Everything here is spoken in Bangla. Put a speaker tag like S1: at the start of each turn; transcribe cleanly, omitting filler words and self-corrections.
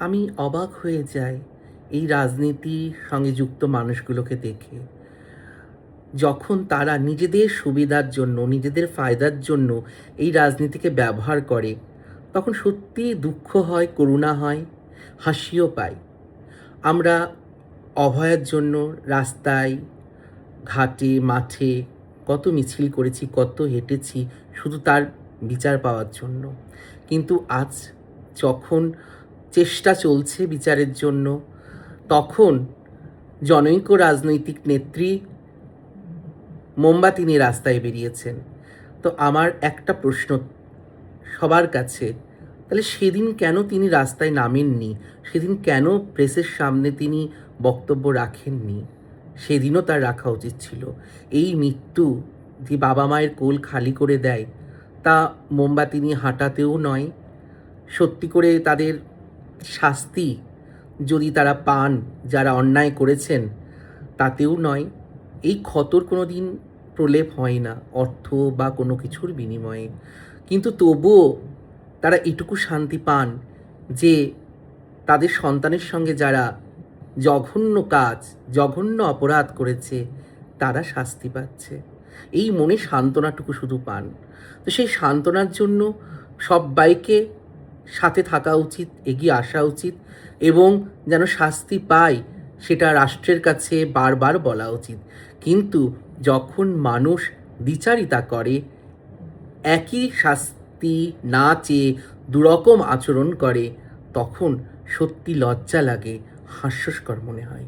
S1: আমি অবাক হয়ে যাই এই রাজনীতির সঙ্গে যুক্ত মানুষগুলোকে দেখে। যখন তারা নিজেদের সুবিধার জন্য, নিজেদের ফায়দার জন্য এই রাজনীতিকে ব্যবহার করে, তখন সত্যিই দুঃখ হয়, করুণা হয়, হাসিও পায়। আমরা অভয়ার জন্য রাস্তায়, ঘাটে, মাঠে কত মিছিল করেছি, কত হেঁটেছি শুধু তার বিচার পাওয়ার জন্য। কিন্তু আজ যখন চেষ্টা চলছে বিচারের জন্য, তখন জনৈক রাজনৈতিক নেত্রী মোমবাতি নিয়ে রাস্তায় বেরিয়েছেন। তো আমার একটা প্রশ্ন সবার কাছে, তাহলে সেদিন কেন তিনি রাস্তায় নামেননি? সেদিন কেন প্রেসের সামনে তিনি বক্তব্য রাখেননি? সেদিনও তার রাখা উচিত ছিল। এই মৃত্যু যে বাবা মায়ের কোল খালি করে দেয়, তা মোমবাতি নিয়ে হাঁটাতেও নয়, সত্যি করে তাদের শাস্তি যদি তারা পান যারা অন্যায় করেছেন, তাতেও নয়। এই ক্ষতর কোনো দিন প্রলেপ হয় না অর্থ বা কোনো কিছুর বিনিময়ে। কিন্তু তবুও তারা এটুকু শান্তি পান যে তাদের সন্তানের সঙ্গে যারা জঘন্য কাজ, জঘন্য অপরাধ করেছে, তারা শাস্তি পাচ্ছে। এই মনে সান্ত্বনাটুকু শুধু পান। তো সেই সান্ত্বনার জন্য সব্বাইকে সাথে থাকা উচিত, এগিয়ে আসা উচিত, এবং যেন শাস্তি পায় সেটা রাষ্ট্রের কাছে বারবার বলা উচিত। কিন্তু যখন মানুষ দ্বিচারিতা করে, একই শাস্তি না চেয়ে দুরকম আচরণ করে, তখন সত্যি লজ্জা লাগে, হাস্যস্কর মনে হয়।